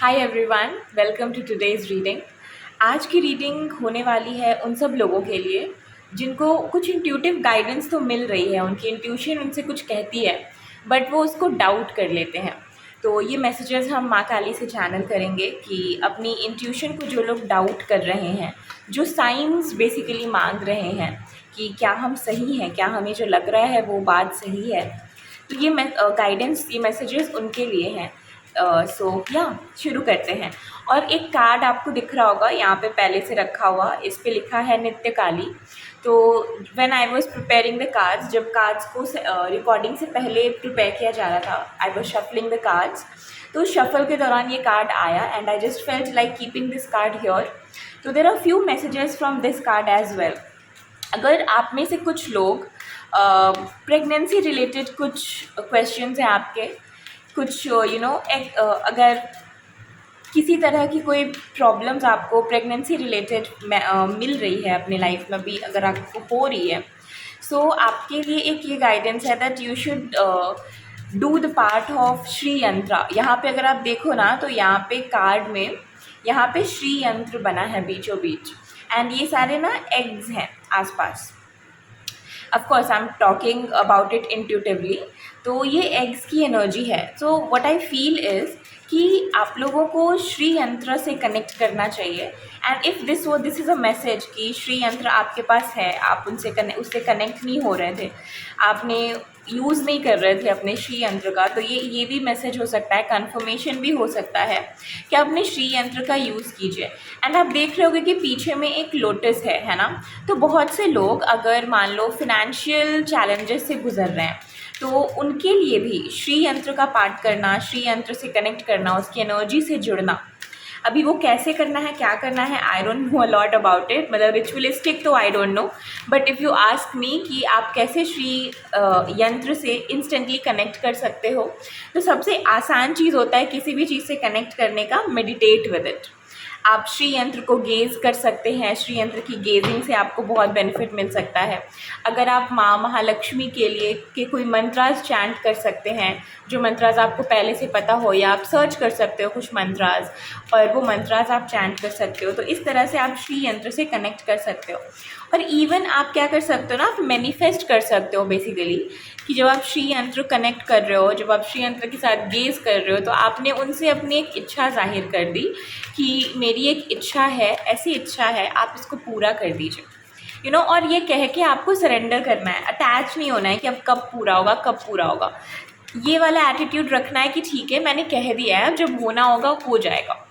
Hi everyone, welcome to today's reading. आज की reading होने वाली है उन सब लोगों के लिए जिनको कुछ इंट्यूटिव गाइडेंस तो मिल रही है, उनकी इंट्यूशन उनसे कुछ कहती है बट वो उसको डाउट कर लेते हैं। तो ये मैसेजेस हम माँ काली से चैनल करेंगे कि अपनी इंट्यूशन को जो लोग डाउट कर रहे हैं, जो साइंस बेसिकली मांग रहे हैं कि क्या हम सही हैं, क्या हमें जो लग रहा है वो बात सही है, तो ये गाइडेंस, ये मैसेजेस उनके लिए हैं। सो या शुरू करते हैं। और एक कार्ड आपको दिख रहा होगा यहाँ पे पहले से रखा हुआ, इस पे लिखा है नित्य काली। तो when I was preparing the cards, जब कार्ड्स को रिकॉर्डिंग से पहले प्रिपेयर किया जा रहा था, I was shuffling the cards. तो शफल के दौरान ये कार्ड आया and I just felt like keeping this card here. तो there are few messages from this card as well. अगर आप में से कुछ लोग प्रेगनेंसी रिलेटेड कुछ क्वेश्चंस हैं आपके, कुछ अगर किसी तरह की कोई प्रॉब्लम्स आपको प्रेगनेंसी रिलेटेड मिल रही है अपने लाइफ में भी, अगर आपको हो रही है, सो आपके लिए एक ये गाइडेंस है that you should do the part of Shri यंत्र। यहाँ पे अगर आप देखो ना, तो यहाँ पे कार्ड में यहाँ पे श्री यंत्र बना है बीचों बीच, एंड ये सारे ना एग्स हैं आसपास। Of course I am talking about it intuitively. तो ये एग्स की एनर्जी है। So what I feel is कि आप लोगों को श्री यंत्र से कनेक्ट करना चाहिए। And if this is a message कि श्री यंत्र आपके पास है, आप उससे कनेक्ट नहीं हो रहे थे, आपने यूज़ नहीं कर रहे थे अपने श्री यंत्र का, तो ये भी मैसेज हो सकता है, कन्फर्मेशन भी हो सकता है कि आप अपने श्री यंत्र का यूज़ कीजिए। एंड आप देख रहे होगे कि पीछे में एक लोटस है ना। तो बहुत से लोग अगर मान लो फिनेंशियल चैलेंजेस से गुजर रहे हैं, तो उनके लिए भी श्री यंत्र का पाठ करना, श्री यंत्र से कनेक्ट करना, उसकी एनर्जी से जुड़ना। अभी वो कैसे करना है, क्या करना है, I don't know a lot about it, मतलब रिचुअलिस्टिक तो I don't know, but if you ask me कि आप कैसे श्री यंत्र से इंस्टेंटली कनेक्ट कर सकते हो, तो सबसे आसान चीज़ होता है किसी भी चीज़ से कनेक्ट करने का, मेडिटेट विद इट। आप श्री यंत्र को गेज़ कर सकते हैं, श्री यंत्र की गेजिंग से आपको बहुत बेनिफिट मिल सकता है। अगर आप माँ महालक्ष्मी के लिए के कोई मंत्रास चैंट कर सकते हैं, जो मंत्रास आपको पहले से पता हो, या आप सर्च कर सकते हो कुछ मंत्रास और वो मंत्रास आप चैंट कर सकते हो, तो इस तरह से आप श्री यंत्र से कनेक्ट कर सकते हो। और इवन आप क्या कर सकते हो ना, आप मैनिफेस्ट कर सकते हो बेसिकली कि जब आप श्री यंत्र कनेक्ट कर रहे हो, जब आप श्री यंत्र के साथ गेज कर रहे हो, तो आपने उनसे अपनी एक इच्छा जाहिर कर दी कि मेरी एक इच्छा है, ऐसी इच्छा है, आप इसको पूरा कर दीजिए। और ये कह के आपको सरेंडर करना है, अटैच नहीं होना है कि अब कब पूरा होगा, कब पूरा होगा। ये वाला एटीट्यूड रखना है कि ठीक है, मैंने कह दिया है, अब जब होना होगा हो जाएगा,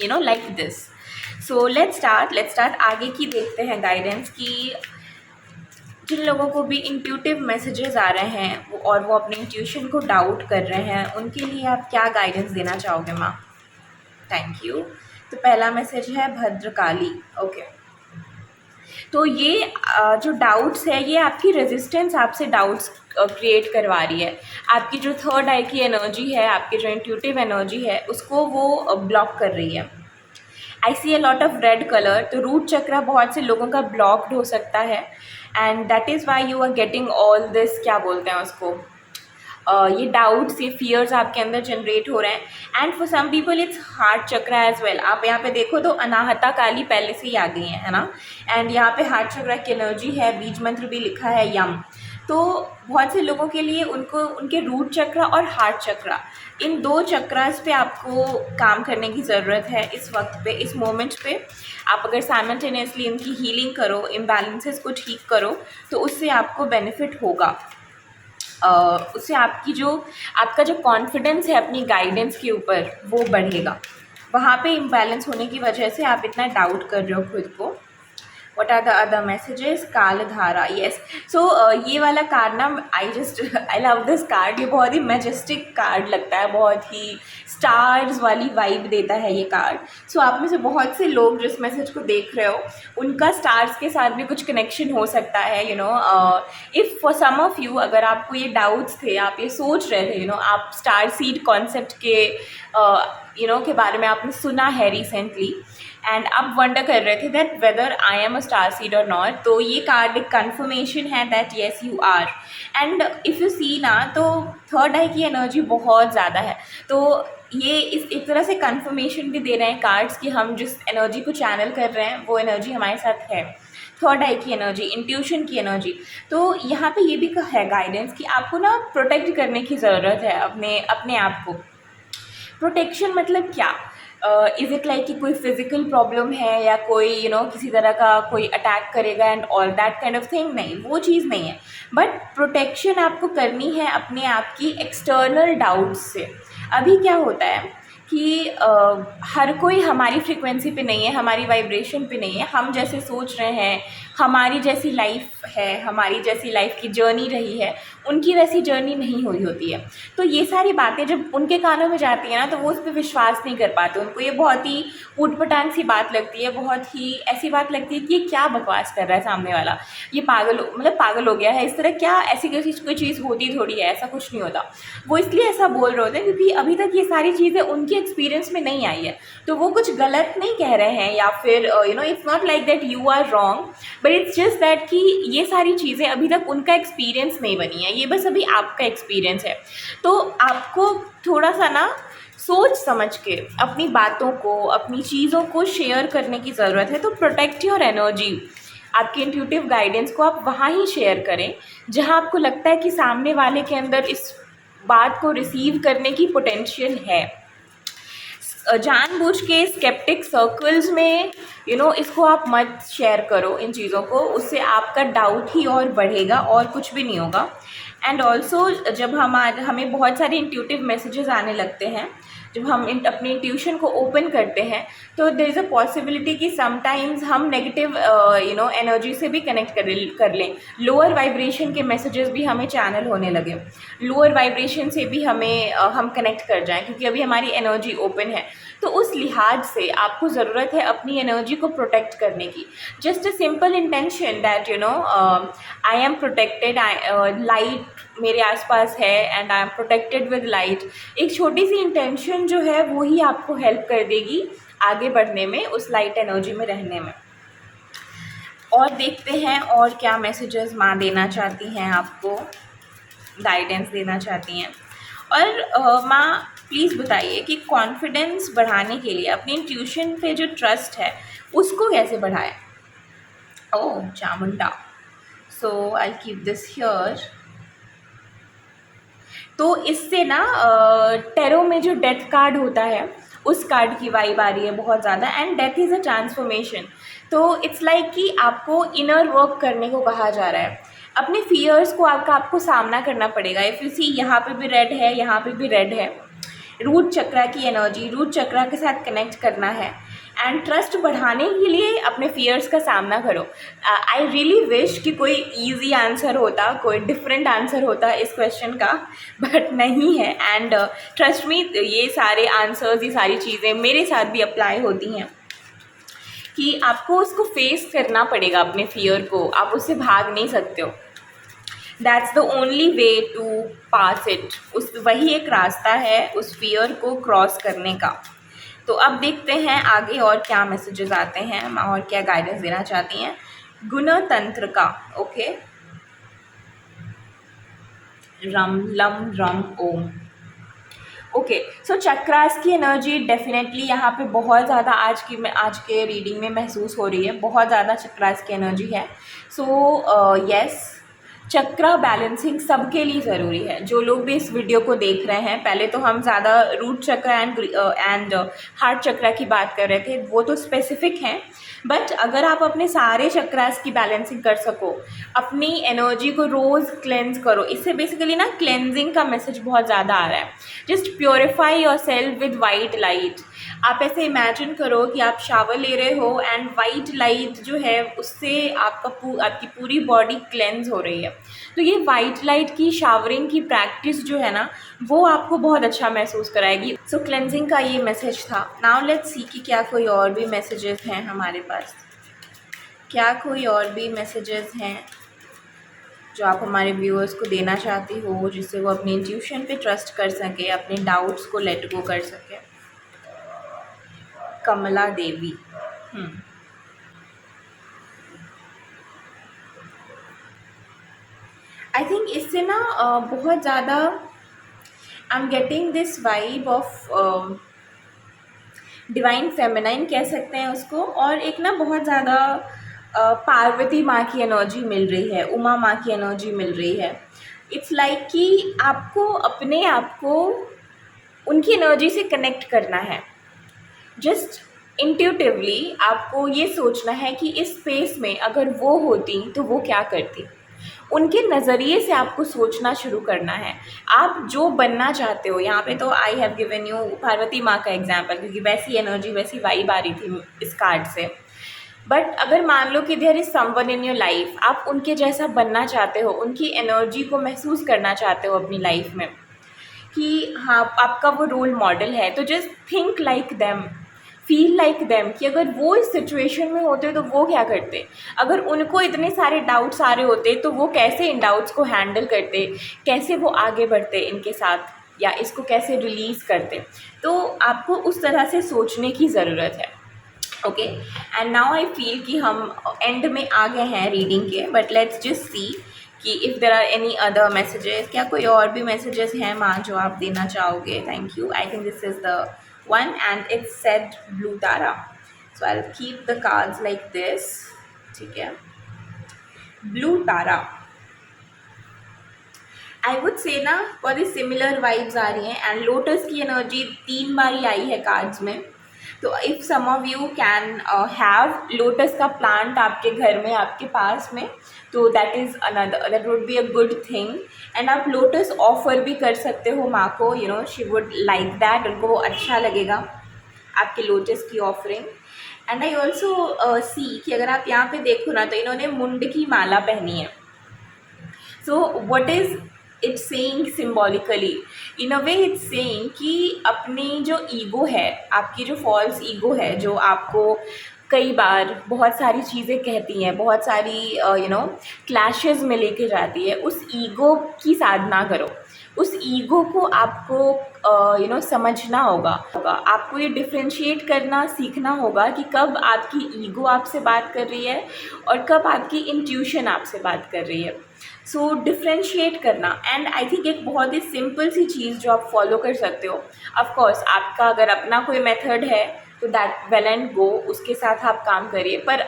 like this. So let's start आगे की देखते हैं गाइडेंस की। जिन लोगों को भी इंट्यूटिव मैसेजेस आ रहे हैं और वो अपने इंट्यूशन को डाउट कर रहे हैं, उनके लिए आप क्या गाइडेंस देना चाहोगे माँ? Thank you. तो पहला मैसेज है भद्रकाली। ओके, तो ये जो डाउट्स है, ये आपकी रेजिस्टेंस आपसे डाउट्स क्रिएट करवा रही है। आपकी जो थर्ड आई की एनर्जी है, आपकी जो इंट्यूटिव एनर्जी है, उसको वो ब्लॉक कर रही है। I see a lot of red colour. तो रूट चक्रा बहुत से लोगों का ब्लॉक्ड हो सकता है, and that is why you are getting all this, क्या बोलते हैं उसको, ये डाउट्स, ये फियर्स आपके अंदर जनरेट हो रहे हैं। And for some people it's heart chakra as well. आप यहाँ पे देखो तो अनाहता काली पहले से ही आ गई है ना। एंड यहाँ पे हार्ट चक्रा की एनर्जी है, बीज मंत्र भी लिखा है यम। तो बहुत से लोगों के लिए उनको उनके रूट चक्रा और हार्ट चक्रा, इन दो चक्रास पे आपको काम करने की ज़रूरत है इस वक्त पे, इस मोमेंट पे। आप अगर साइमल्टेनियसली इनकी हीलिंग करो, इम्बैलेंसेस को ठीक करो, तो उससे आपको बेनिफिट होगा। उससे आपका जो कॉन्फिडेंस है अपनी गाइडेंस के ऊपर, वो बढ़ेगा। वहाँ पे इम्बैलेंस होने की वजह से आप इतना डाउट कर रहे हो खुद को। What are the other messages? कालधारा, yes. So ये वाला कार्ड ना, I love this कार्ड। ये बहुत ही मैजेस्टिक कार्ड लगता है, बहुत ही स्टार्स वाली वाइब देता है ये कार्ड। सो आप में से बहुत से लोग जिस मैसेज को देख रहे हो, उनका स्टार्स के साथ भी कुछ कनेक्शन हो सकता है। If for some of you, अगर आपको ये डाउट्स थे, आप ये सोच रहे थे, आप स्टार सीड कॉन्सेप्ट के के बारे में आपने सुना है रिसेंटली, एंड आप वंडर कर रहे थे that whether I am a star seed और नॉट, तो ये कार्ड एक कन्फर्मेशन है that yes you are. And if you see ना, तो थर्ड आई की एनर्जी बहुत ज़्यादा है, तो ये इस एक तरह से कन्फर्मेशन भी दे रहे हैं कार्ड्स कि हम जिस एनर्जी को चैनल कर रहे हैं वो एनर्जी हमारे साथ है। थर्ड आई की एनर्जी, इंट्यूशन की एनर्जी। तो यहाँ पे ये भी है गाइडेंस कि आपको ना प्रोटेक्ट करने की ज़रूरत है अपने अपने आप को। प्रोटेक्शन मतलब क्या? इज़ इट लाइक कि कोई फिजिकल प्रॉब्लम है या कोई किसी तरह का कोई अटैक करेगा and all that kind of thing? नहीं, वो चीज़ नहीं है। बट प्रोटेक्शन आपको करनी है अपने आप की एक्सटर्नल डाउट्स से। अभी क्या होता है कि हर कोई हमारी फ्रीक्वेंसी पे नहीं है, हमारी वाइब्रेशन पे नहीं है। हम जैसे सोच रहे हैं, हमारी जैसी लाइफ है, हमारी जैसी लाइफ की जर्नी रही है, उनकी वैसी जर्नी नहीं हुई होती है। तो ये सारी बातें जब उनके कानों में जाती हैं ना, तो वो उस पर विश्वास नहीं कर पाते। उनको ये बहुत ही ऊट-पटांग सी बात लगती है, बहुत ही ऐसी बात लगती है कि ये क्या बकवास कर रहा है सामने वाला, ये पागल हो गया है, इस तरह क्या ऐसी कोई चीज़ होती थोड़ी है, ऐसा कुछ नहीं होता। वो इसलिए ऐसा बोल रहे होते हैं क्योंकि अभी तक ये सारी चीज़ें उनके एक्सपीरियंस में नहीं आई है। तो वो कुछ गलत नहीं कह रहे हैं, या फिर it's not like that you are wrong, but it's just that कि ये सारी चीज़ें अभी तक उनका एक्सपीरियंस नहीं बनी है, ये बस अभी आपका एक्सपीरियंस है। तो आपको थोड़ा सा ना सोच समझ के अपनी बातों को, अपनी चीज़ों को शेयर करने की ज़रूरत है। तो प्रोटेक्ट योर एनर्जी, आपके इंट्यूटिव गाइडेंस को आप वहाँ ही शेयर करें जहाँ आपको लगता है कि सामने वाले के अंदर इस बात को रिसीव करने की पोटेंशियल है। जानबूझ के स्केप्टिक सर्कल्स में इसको आप मत शेयर करो इन चीज़ों को, उससे आपका डाउट ही और बढ़ेगा और कुछ भी नहीं होगा। एंड ऑल्सो जब हमें बहुत सारे इंट्यूटिव मैसेजेस आने लगते हैं, जब हम अपनी इंट्यूशन को ओपन करते हैं, तो देयर इज़ अ पॉसिबिलिटी कि समटाइम्स हम नेगेटिव एनर्जी से भी कनेक्ट कर लें। लोअर वाइब्रेशन के मैसेजेस भी हमें चैनल होने लगे, लोअर वाइब्रेशन से भी हम कनेक्ट कर जाएं, क्योंकि अभी हमारी एनर्जी ओपन है। तो उस लिहाज से आपको ज़रूरत है अपनी एनर्जी को प्रोटेक्ट करने की। Just a simple intention that I am protected, light मेरे आसपास है and I am protected with light. एक छोटी सी इंटेंशन जो है वो ही आपको हेल्प कर देगी आगे बढ़ने में, उस लाइट एनर्जी में रहने में। और देखते हैं और क्या मैसेजेस माँ देना चाहती हैं, आपको गाइडेंस देना चाहती हैं। और माँ प्लीज़ बताइए कि कॉन्फिडेंस बढ़ाने के लिए अपनी इंट्यूशन पे जो ट्रस्ट है उसको कैसे बढ़ाएं? ओह चामुंडा, सो आई कीप दिस हियर। तो इससे ना टेरो में जो डेथ कार्ड होता है उस कार्ड की वाइब आ रही है बहुत ज़्यादा, and death is a transformation. तो इट्स लाइक कि आपको इनर वर्क करने को कहा जा रहा है। अपने फियर्स को आपको सामना करना पड़ेगा। इफ़ यू सी, यहाँ पे भी रेड है, यहाँ पे भी रेड है। रूट चक्रा की एनर्जी, रूट चक्रा के साथ कनेक्ट करना है एंड ट्रस्ट बढ़ाने के लिए अपने फियर्स का सामना करो। आई रियली विश कि कोई इजी आंसर होता, कोई डिफरेंट आंसर होता इस क्वेश्चन का, बट नहीं है। एंड ट्रस्ट मी, ये सारे आंसर्स, ये सारी चीज़ें मेरे साथ भी अप्लाई होती हैं कि आपको उसको फेस करना पड़ेगा, अपने फियर को। आप उससे भाग नहीं सकते हो। That's the only way to pass it. वही एक रास्ता है उस फियर को क्रॉस करने का। तो अब देखते हैं आगे और क्या मैसेजेस आते हैं और क्या गाइडेंस देना चाहती हैं गुणतंत्र का। ओके, रम लम रम ओम। ओके, सो चक्रास की एनर्जी डेफिनेटली यहाँ पे बहुत ज़्यादा आज के रीडिंग में महसूस हो रही है। बहुत ज़्यादा चक्रास की एनर्जी है। सो यस, चक्रा बैलेंसिंग सबके लिए ज़रूरी है। जो लोग भी इस वीडियो को देख रहे हैं, पहले तो हम ज़्यादा रूट चक्रा एंड हार्ट चक्रा की बात कर रहे थे, वो तो स्पेसिफिक हैं। बट अगर आप अपने सारे चक्रास की बैलेंसिंग कर सको, अपनी एनर्जी को रोज़ क्लेंज करो। इससे बेसिकली ना क्लेंजिंग का मैसेज बहुत ज़्यादा आ रहा है। Just purify your self with white light. आप ऐसे इमेजिन करो कि आप शावर ले रहे हो एंड वाइट लाइट जो है उससे आपकी पूरी बॉडी क्लेंज हो रही है। तो ये वाइट लाइट की शावरिंग की प्रैक्टिस जो है ना, वो आपको बहुत अच्छा महसूस कराएगी। सो क्लेंजिंग का ये मैसेज था। नाउ लेट्स सी कि क्या कोई और भी मैसेजेस हैं हमारे पास। क्या कोई और भी मैसेजेस हैं जो आप हमारे व्यूअर्स को देना चाहती हो, जिससे वो अपनी इंट्यूशन पे ट्रस्ट कर सके, अपने डाउट्स को लेट गो कर सके। कमला देवी। आई थिंक इससे ना बहुत ज़्यादा I am getting this vibe of divine feminine कह सकते हैं उसको, और एक ना बहुत ज़्यादा पार्वती माँ की एनर्जी मिल रही है, उमा माँ की एनर्जी मिल रही है। इट्स लाइक कि आपको अपने आप को उनकी एनर्जी से कनेक्ट करना है। जस्ट इंट्यूटिवली आपको ये सोचना है कि इस स्पेस में अगर वो होती तो वो क्या करती। उनके नज़रिए से आपको सोचना शुरू करना है। आप जो बनना चाहते हो, यहाँ पे तो I have given you Parvati माँ का एग्जाम्पल, क्योंकि वैसी एनर्जी वैसी वाइब आ रही थी इस कार्ड से। बट अगर मान लो कि there is someone in your life, आप उनके जैसा बनना चाहते हो, उनकी एनर्जी को महसूस करना चाहते हो अपनी लाइफ में, कि हाँ आपका वो रोल मॉडल है, तो just think like them, feel like them, कि अगर वो इस सिचुएशन में होते तो वो क्या करते। अगर उनको इतने सारे डाउट्स आ रहे होते तो वो कैसे इन डाउट्स को हैंडल करते, कैसे वो आगे बढ़ते इनके साथ, या इसको कैसे रिलीज़ करते। तो आपको उस तरह से सोचने की ज़रूरत है। Okay, and now I feel कि हम एंड में आ गए हैं रीडिंग के, बट लेट्स जस्ट सी कि if there are any other messages, क्या कोई और भी मैसेजेस हैं माँ जो आप देना चाहोगे। Thank you. I think this is the one and it said blue tara, so I'll keep the cards like this। ठीक है, blue tara I would say ना बहुत ही सिमिलर वाइब्स आ रही हैं, एंड लोटस की एनर्जी 3 बार आई है कार्ड्स में। तो if some of you can have lotus का प्लांट आपके घर में, आपके पास में, तो that is another, that would be a good thing. And आप लोटस ऑफ़र भी कर सकते हो माँ को, you know she would like that, उनको वो अच्छा लगेगा आपके लोटस की offering. And I also see कि अगर आप यहाँ पे देखो ना, तो इन्होंने मुंड की माला पहनी है। So what is it's saying symbolically, in a way it's saying कि अपनी जो ईगो है, आपकी जो फॉल्स ईगो है, जो आपको कई बार बहुत सारी चीज़ें कहती हैं, बहुत सारी यू नो क्लैशेस में लेके जाती है, उस ईगो की साधना करो। उस ईगो को आपको यू नो समझना होगा। आपको ये डिफ्रेंशिएट करना सीखना होगा कि कब आपकी ईगो आपसे बात कर रही है और कब आपकी इंट्यूशन आपसे बात कर रही है। सो डिफ्रेंशिएट करना, एंड आई थिंक एक बहुत ही सिंपल सी चीज़ जो आप फॉलो कर सकते हो। ऑफ कोर्स आपका अगर अपना कोई मेथड है तो दैट वेल एंड गो, उसके साथ आप काम करिए। पर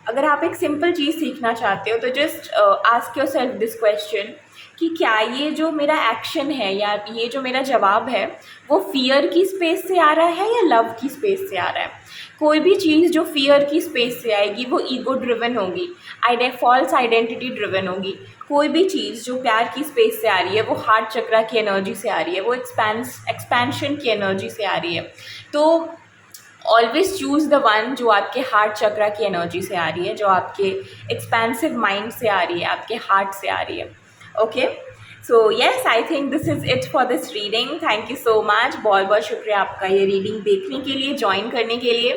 अगर आप एक सिंपल चीज़ सीखना चाहते हो तो just ask your self this question कि क्या ये जो मेरा एक्शन है या ये जो मेरा जवाब है वो फियर की स्पेस से आ रहा है या लव की स्पेस से आ रहा है। कोई भी चीज़ जो फियर की स्पेस से आएगी वो ईगो ड्रिवन होगी, फॉल्स आइडेंटिटी ड्रिवन होगी। कोई भी चीज़ जो प्यार की स्पेस से आ रही है वो हार्ट चक्रा की एनर्जी से आ रही है, वो एक्सपेंशन की एनर्जी से आ रही है। तो ऑलवेज चूज़ द वन जो आपके हार्ट चक्रा की एनर्जी से आ रही है, जो आपके एक्सपेंसिव माइंड से आ रही है, आपके हार्ट से आ रही है। Okay, so yes, I think this is it for this reading. Thank you so much, बहुत बहुत शुक्रिया आपका ये रीडिंग देखने के लिए, ज्वाइन करने के लिए।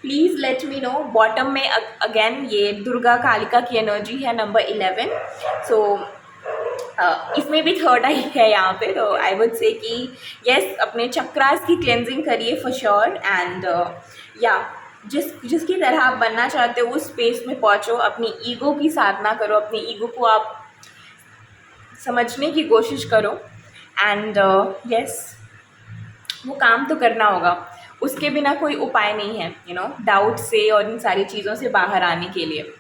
Please let me know. Bottom में अगेन ये दुर्गा कालिका की एनर्जी है, नंबर 11। सो इसमें भी थर्ड आई है यहाँ पे, तो आई वुड से कि येस, अपने चक्रास की क्लेंजिंग करिए फॉर श्योर। एंड या जिसकी तरह आप बनना चाहते हो उस स्पेस में पहुँचो, अपनी ईगो की साधना करो, अपनी ईगो को आप समझने की कोशिश करो। एंड येस, वो काम तो करना होगा, उसके बिना कोई उपाय नहीं है, यू नो डाउट से और इन सारी चीज़ों से बाहर आने के लिए।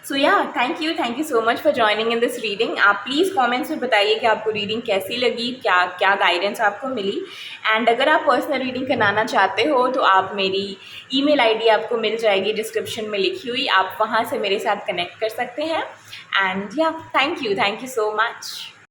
सो या thank you so much for joining in this reading. आप प्लीज़ कमेंट्स में बताइए कि आपको रीडिंग कैसी लगी, क्या क्या गाइडेंस आपको मिली। एंड अगर आप पर्सनल रीडिंग कराना चाहते हो तो आप मेरी ईमेल आईडी आपको मिल जाएगी डिस्क्रिप्शन में लिखी हुई, आप वहाँ से मेरे साथ कनेक्ट कर सकते हैं। एंड या थैंक यू सो मच।